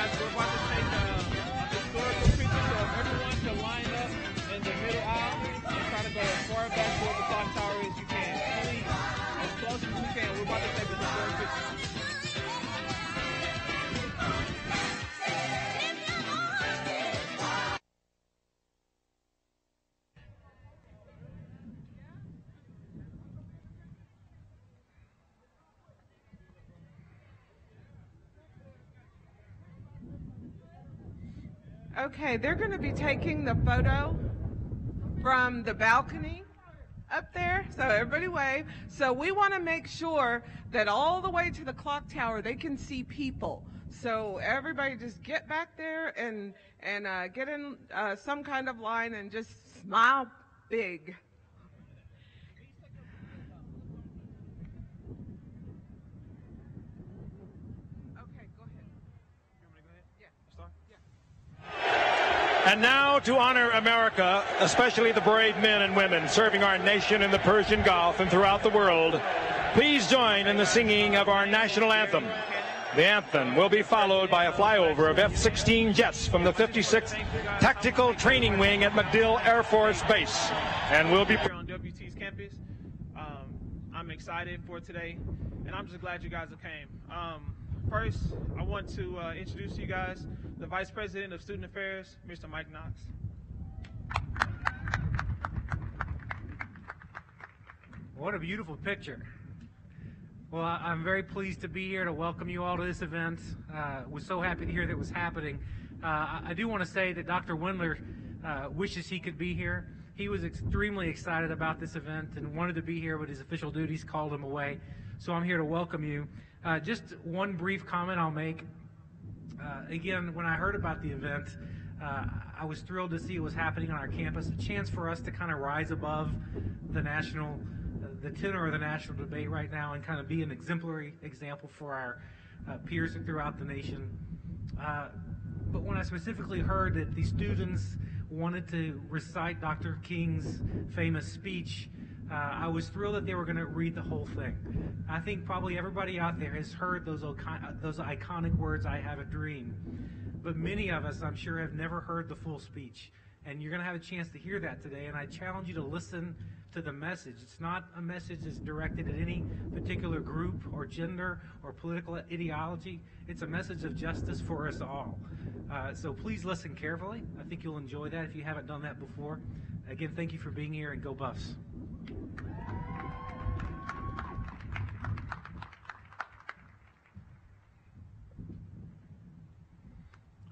guys, we're about to take a historical picture, so if everyone can line up in the middle aisle and try to go as far back toward the clock tower as you can. Please, as close as we can. We're about to take a historic picture. Okay, they're going to be taking the photo from the balcony up there. So everybody wave. So we want to make sure that all the way to the clock tower, they can see people. So everybody just get back there and get in some kind of line and just smile big. And now to honor America, especially the brave men and women serving our nation in the Persian Gulf and throughout the world, please join in the singing of our national anthem. The anthem will be followed by a flyover of F-16 jets from the 56th Tactical Training Wing at MacDill Air Force Base. And we'll be here on WT's campus. I'm excited for today, and I'm just glad you guys have came. First, I want to introduce to you guys the Vice President of Student Affairs, Mr. Mike Knox. What a beautiful picture. Well, I'm very pleased to be here to welcome you all to this event. Was so happy to hear that it was happening. I do want to say that Dr. Windler wishes he could be here. He was extremely excited about this event and wanted to be here, but his official duties called him away. So I'm here to welcome you. Just one brief comment I'll make. Again, when I heard about the event, I was thrilled to see it was happening on our campus, a chance for us to kind of rise above the tenor of the national debate right now and kind of be an exemplary example for our peers throughout the nation. But when I specifically heard that the students wanted to recite Dr. King's famous speech, I was thrilled that they were going to read the whole thing. I think probably everybody out there has heard those iconic words, "I have a dream." But many of us, I'm sure, have never heard the full speech. And you're going to have a chance to hear that today. And I challenge you to listen to the message. It's not a message that's directed at any particular group or gender or political ideology. It's a message of justice for us all. So please listen carefully. I think you'll enjoy that if you haven't done that before. Again, thank you for being here, and go Buffs.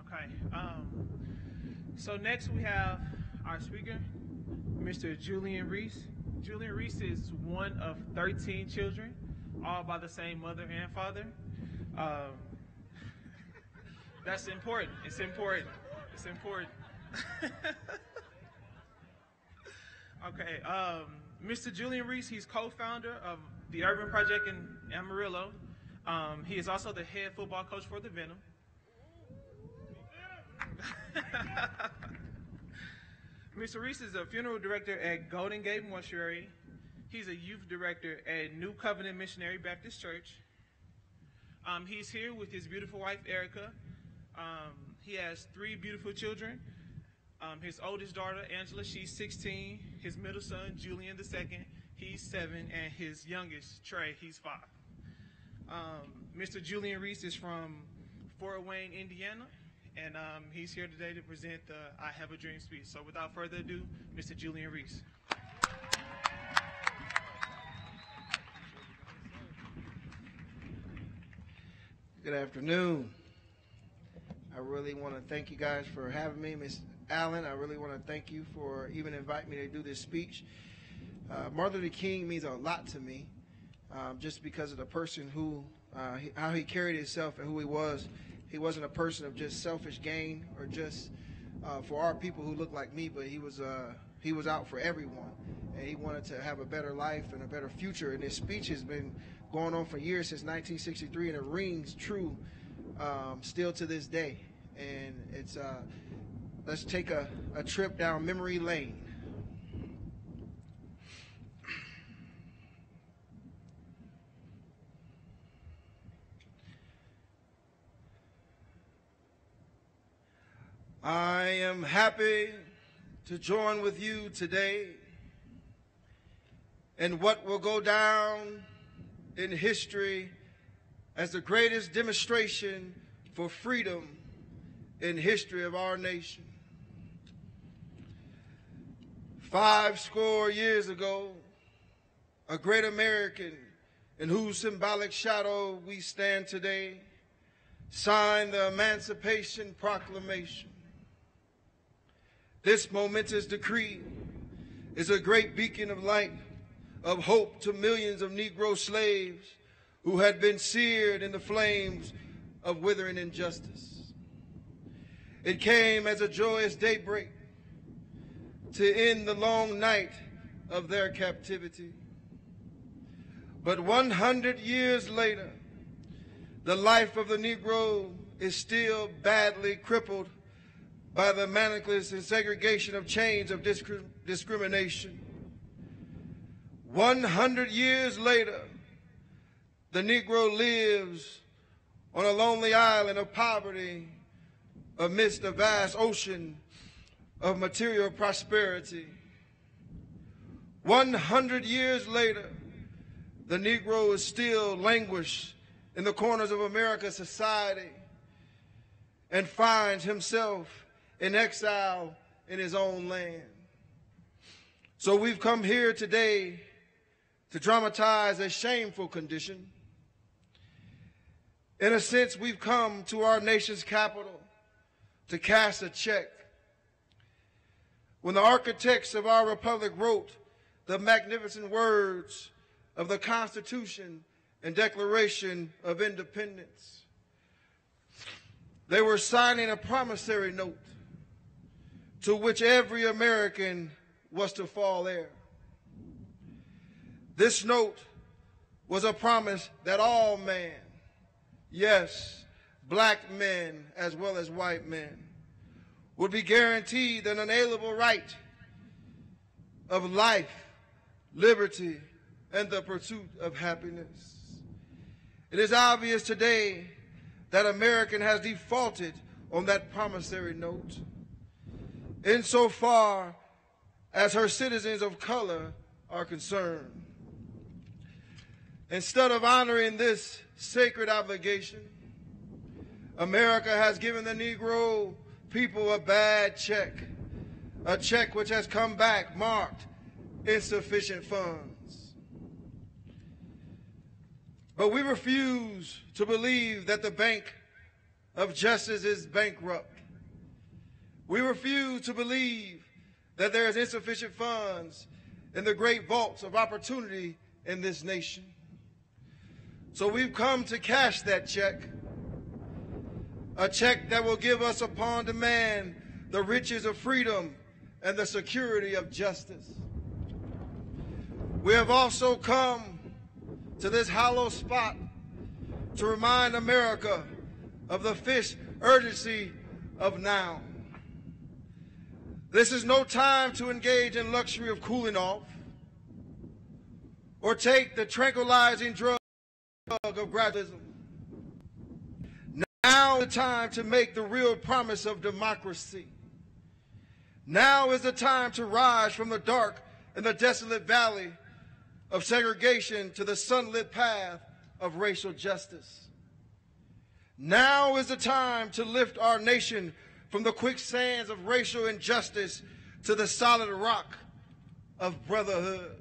Okay, so next we have our speaker, Mr. Julian Reese. Julian Reese is one of 13 children, all by the same mother and father. That's important. It's important. It's important. Okay, Mr. Julian Reese, he's co-founder of the Urban Project in Amarillo. He is also the head football coach for the Venom. Mr. Reese is a funeral director at Golden Gate Mortuary. He's a youth director at New Covenant Missionary Baptist Church. He's here with his beautiful wife, Erica. He has 3 beautiful children. His oldest daughter, Angela, she's 16. His middle son, Julian II, he's 7. And his youngest, Trey, he's 5. Mr. Julian Reese is from Fort Wayne, Indiana. And he's here today to present the I Have a Dream speech. So without further ado, Mr. Julian Reese. Good afternoon. I really want to thank you guys for having me. Ms. Allen, I really want to thank you for even inviting me to do this speech. Martin Luther King means a lot to me, just because of the person who, how he carried himself and who he was. He wasn't a person of just selfish gain or just for our people who look like me, but he was out for everyone, and he wanted to have a better life and a better future. And his speech has been going on for years, since 1963, and it rings true still to this day. And it's let's take a trip down memory lane. I am happy to join with you today in what will go down in history as the greatest demonstration for freedom in history of our nation. 50 years ago, a great American in whose symbolic shadow we stand today signed the Emancipation Proclamation. This momentous decree is a great beacon of light, of hope to millions of Negro slaves who had been seared in the flames of withering injustice. It came as a joyous daybreak to end the long night of their captivity. But 100 years later, the life of the Negro is still badly crippled by the manacles and segregation of chains of discrimination. 100 years later, the Negro lives on a lonely island of poverty amidst a vast ocean of material prosperity. 100 years later, the Negro is still languished in the corners of America's society and finds himself in exile in his own land. So we've come here today to dramatize a shameful condition. In a sense, we've come to our nation's capital to cast a check. When the architects of our republic wrote the magnificent words of the Constitution and Declaration of Independence, they were signing a promissory note to which every American was to fall heir. This note was a promise that all men, yes, black men as well as white men, would be guaranteed an unalienable right of life, liberty, and the pursuit of happiness. It is obvious today that America has defaulted on that promissory note insofar as her citizens of color are concerned. Instead of honoring this sacred obligation, America has given the Negro people a bad check, a check which has come back marked insufficient funds. But we refuse to believe that the Bank of Justice is bankrupt. We refuse to believe that there is insufficient funds in the great vaults of opportunity in this nation. So we've come to cash that check, a check that will give us upon demand the riches of freedom and the security of justice. We have also come to this hollow spot to remind America of the fierce urgency of now. This is no time to engage in luxury of cooling off or take the tranquilizing drug of gradualism. Now is the time to make the real promise of democracy. Now is the time to rise from the dark and the desolate valley of segregation to the sunlit path of racial justice. Now is the time to lift our nation from the quicksands of racial injustice to the solid rock of brotherhood.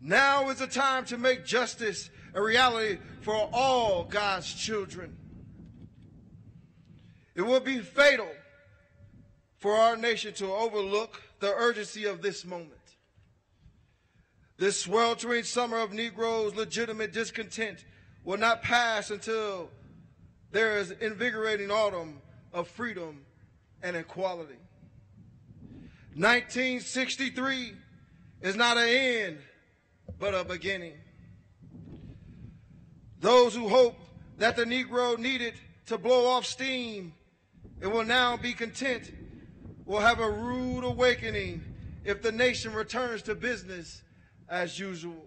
Now is the time to make justice a reality for all God's children. It will be fatal for our nation to overlook the urgency of this moment. This sweltering summer of Negroes' legitimate discontent will not pass until there is invigorating autumn of freedom and equality. 1963 is not an end, but a beginning. Those who hope that the Negro needed to blow off steam and will now be content will have a rude awakening if the nation returns to business as usual.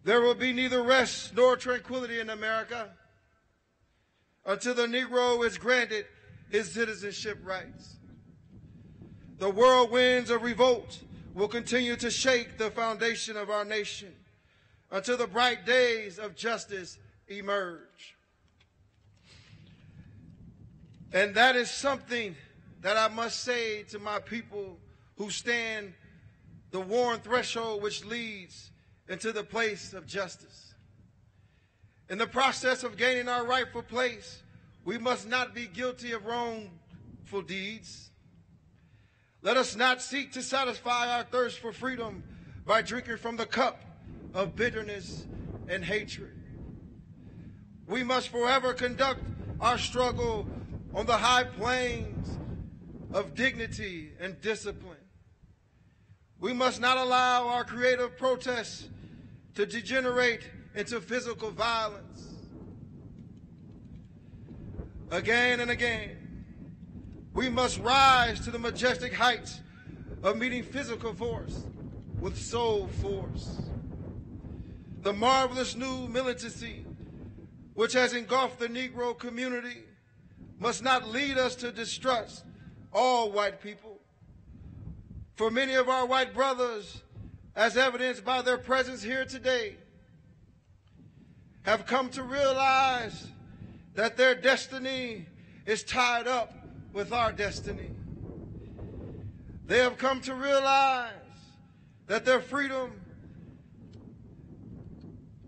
There will be neither rest nor tranquility in America until the Negro is granted his citizenship rights. The whirlwinds of revolt will continue to shake the foundation of our nation until the bright days of justice emerge. And that is something that I must say to my people who stand the worn threshold which leads into the place of justice. In the process of gaining our rightful place, we must not be guilty of wrongful deeds. Let us not seek to satisfy our thirst for freedom by drinking from the cup of bitterness and hatred. We must forever conduct our struggle on the high plains of dignity and discipline. We must not allow our creative protests to degenerate into physical violence. Again and again, we must rise to the majestic heights of meeting physical force with soul force. The marvelous new militancy which has engulfed the Negro community must not lead us to distrust all white people. For many of our white brothers, as evidenced by their presence here today, have come to realize that their destiny is tied up with our destiny. They have come to realize that their freedom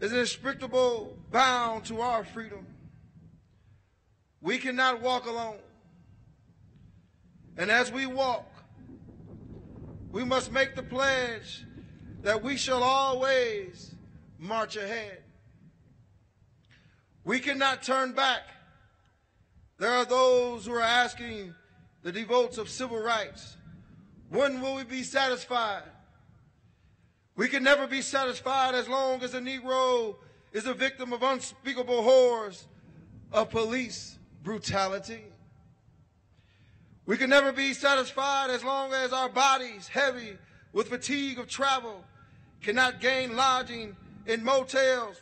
is inextricably bound to our freedom. We cannot walk alone. And as we walk, we must make the pledge that we shall always march ahead. We cannot turn back. There are those who are asking the devotes of civil rights, when will we be satisfied? We can never be satisfied as long as a Negro is a victim of unspeakable horrors of police brutality. We can never be satisfied as long as our bodies, heavy with fatigue of travel, cannot gain lodging in motels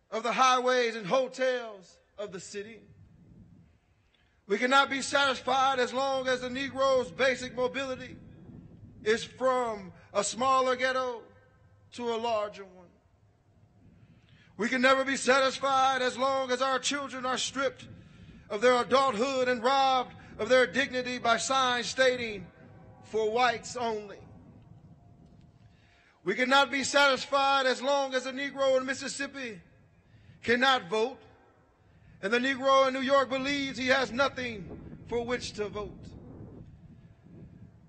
of the highways and hotels of the city. We cannot be satisfied as long as the Negro's basic mobility is from a smaller ghetto to a larger one. We can never be satisfied as long as our children are stripped of their adulthood and robbed of their dignity by signs stating, "For whites only." We cannot be satisfied as long as a Negro in Mississippi cannot vote, and the Negro in New York believes he has nothing for which to vote.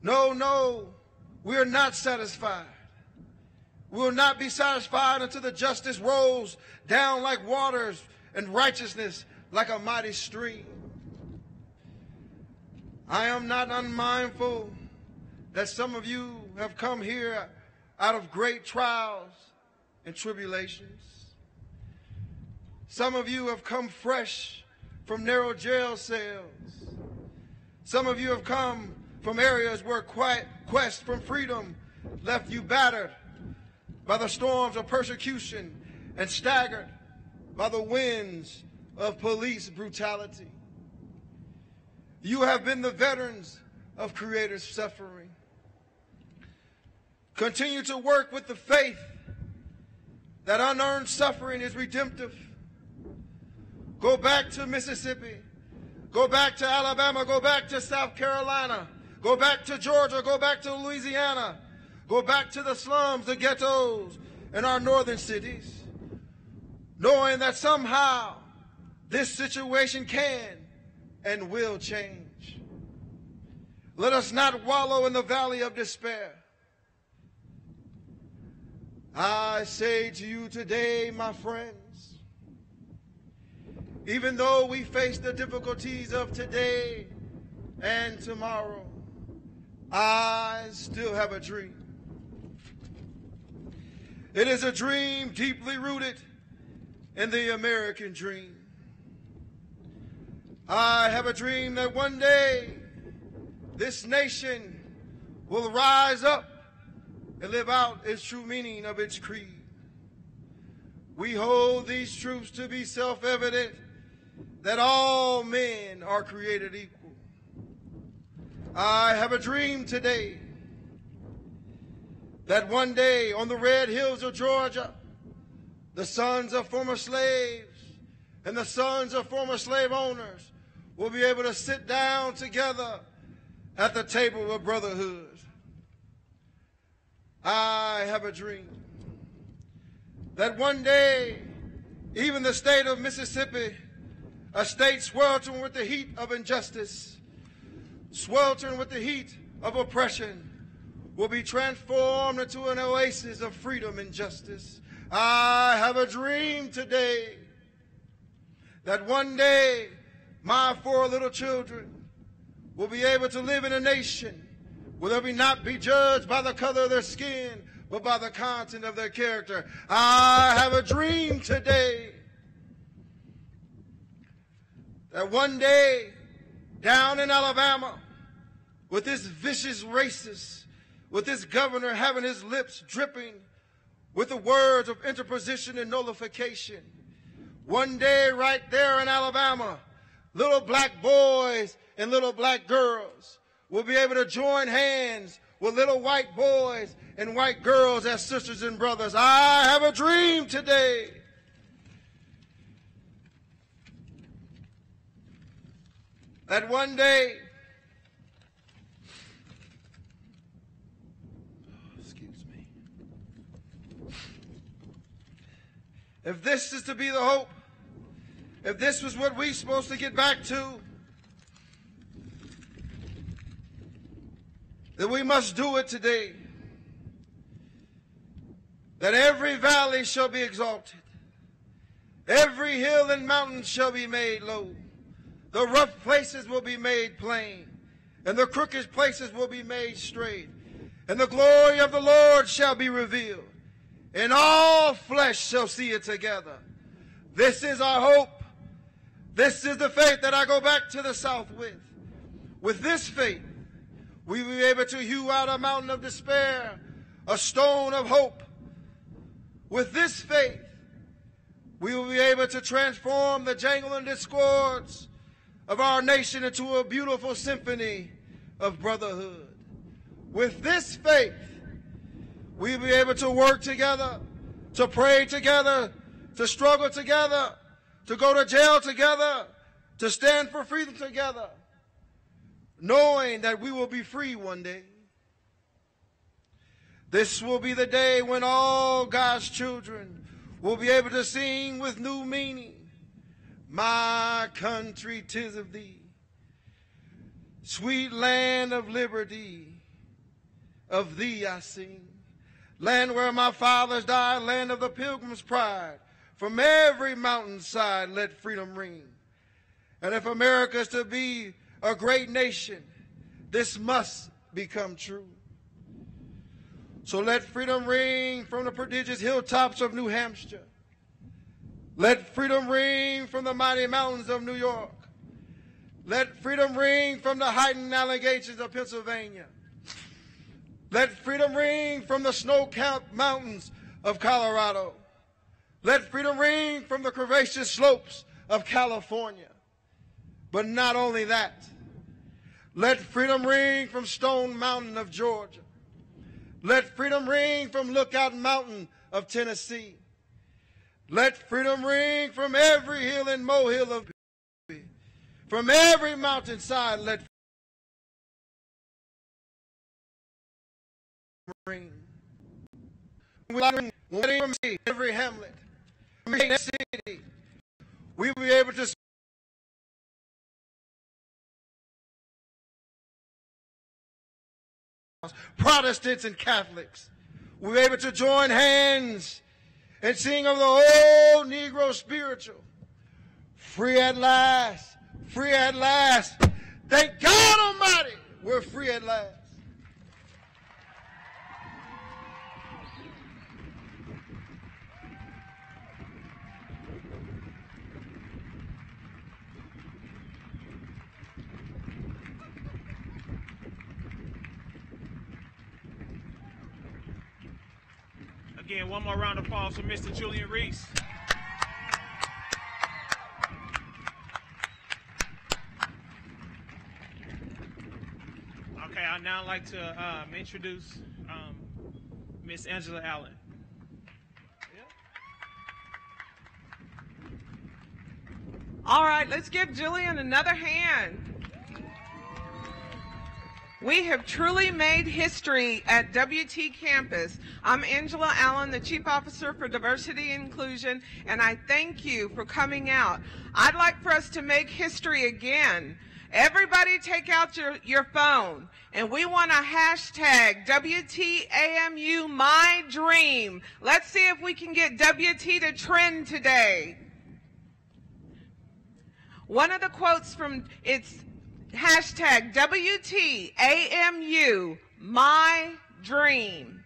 No, we are not satisfied. We will not be satisfied until the justice rolls down like waters and righteousness like a mighty stream. I am not unmindful that some of you have come here out of great trials and tribulations. Some of you have come fresh from narrow jail cells. Some of you have come from areas where quest from freedom left you battered by the storms of persecution and staggered by the winds of police brutality. You have been the veterans of creative suffering. Continue to work with the faith that unearned suffering is redemptive. Go back to Mississippi. Go back to Alabama. Go back to South Carolina. Go back to Georgia. Go back to Louisiana. Go back to the slums, the ghettos, and our northern cities, knowing that somehow this situation can and will change. Let us not wallow in the valley of despair. I say to you today, my friends, even though we face the difficulties of today and tomorrow, I still have a dream. It is a dream deeply rooted in the American dream. I have a dream that one day this nation will rise up and live out its true meaning of its creed. We hold these truths to be self-evident that all men are created equal. I have a dream today that one day on the red hills of Georgia, the sons of former slaves and the sons of former slave owners will be able to sit down together at the table of brotherhood. I have a dream that one day, even the state of Mississippi, a state sweltering with the heat of injustice, sweltering with the heat of oppression, will be transformed into an oasis of freedom and justice. I have a dream today that one day my 4 little children will be able to live in a nation where they will not be judged by the color of their skin, but by the content of their character. I have a dream today that one day down in Alabama, with this vicious racist, with this governor having his lips dripping with the words of interposition and nullification, one day right there in Alabama, little black boys and little black girls will be able to join hands with little white boys and white girls as sisters and brothers. I have a dream today that one day, if this is to be the hope, if this was what we're supposed to get back to, then we must do it today. That every valley shall be exalted, every hill and mountain shall be made low, the rough places will be made plain, and the crooked places will be made straight, and the glory of the Lord shall be revealed, and all flesh shall see it together. This is our hope. This is the faith that I go back to the South with. With this faith, we will be able to hew out a mountain of despair, a stone of hope. With this faith, we will be able to transform the jangle and discords of our nation into a beautiful symphony of brotherhood. With this faith, we will be able to work together, to pray together, to struggle together, to go to jail together, to stand for freedom together, knowing that we will be free one day. This will be the day when all God's children will be able to sing with new meaning. My country, 'tis of thee, sweet land of liberty, of thee I sing. Land where my fathers died, land of the pilgrim's pride. From every mountainside let freedom ring. And if America is to be a great nation, this must become true. So let freedom ring from the prodigious hilltops of New Hampshire. Let freedom ring from the mighty mountains of New York. Let freedom ring from the heightened allegations of Pennsylvania. Let freedom ring from the snow-capped mountains of Colorado. Let freedom ring from the curvaceous slopes of California. But not only that, let freedom ring from Stone Mountain of Georgia. Let freedom ring from Lookout Mountain of Tennessee. Let freedom ring from every hill and molehill of Mississippi. From every mountainside, let ring. From every hamlet, from every city, we will be able to Protestants and Catholics. We're able to join hands and sing of the old Negro spiritual. Free at last, free at last. Thank God Almighty, we're free at last. Again, one more round of applause for Mr. Julian Reese. I'd now like to introduce Miss Angela Allen. All right, let's give Julian another hand. We have truly made history at WT campus. I'm Angela Allen, the Chief Officer for Diversity and Inclusion, and I thank you for coming out. I'd like for us to make history again. Everybody take out your phone, and we want to hashtag WTAMU My Dream. Let's see if we can get WT to trend today. One of the quotes from it's hashtag WTAMU My Dream.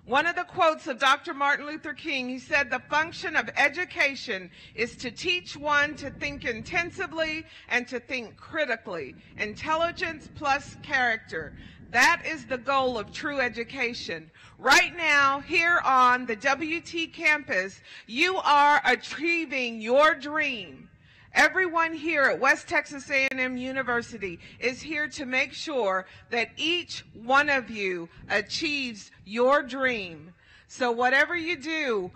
One of the quotes of Dr. Martin Luther King, he said, "The function of education is to teach one to think intensively and to think critically. Intelligence plus character. That is the goal of true education." Right now, here on the WT campus, you are achieving your dream. Everyone here at West Texas A&M University is here to make sure that each one of you achieves your dream. So whatever you do,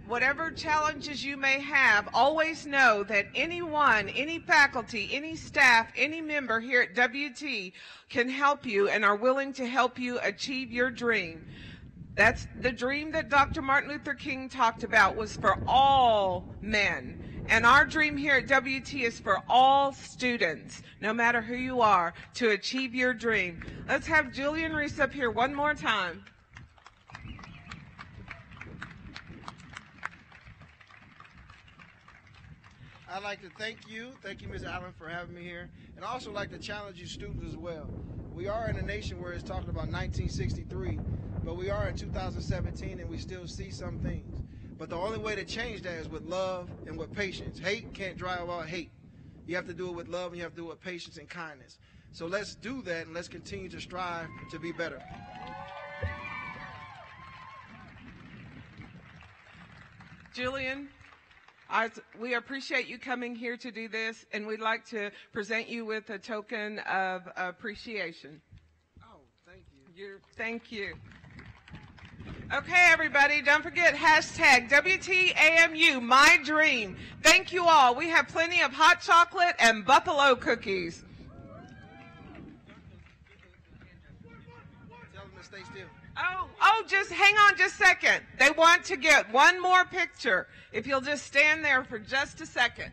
whatever challenges you may have, always know that anyone, any faculty, any staff, any member here at WT can help you and are willing to help you achieve your dream. That's the dream that Dr. Martin Luther King talked about, was for all men. And our dream here at WT is for all students, no matter who you are, to achieve your dream. Let's have Julian Reese up here one more time. I'd like to thank you, Ms. Allen, for having me here, and I also like to challenge you students as well. We are in a nation where it's talking about 1963, but we are in 2017 and we still see some things. But the only way to change that is with love and with patience. Hate can't drive out hate. You have to do it with love, and you have to do it with patience and kindness. So let's do that, and let's continue to strive to be better. Julian, we appreciate you coming here to do this, and we'd like to present you with a token of appreciation. Oh, thank you. Thank you. Okay, everybody, don't forget hashtag WTAMU My Dream. Thank you all. We have plenty of hot chocolate and buffalo cookies. Tell them to stay still. Oh, just hang on just a second. They want to get one more picture. If you'll just stand there for just a second.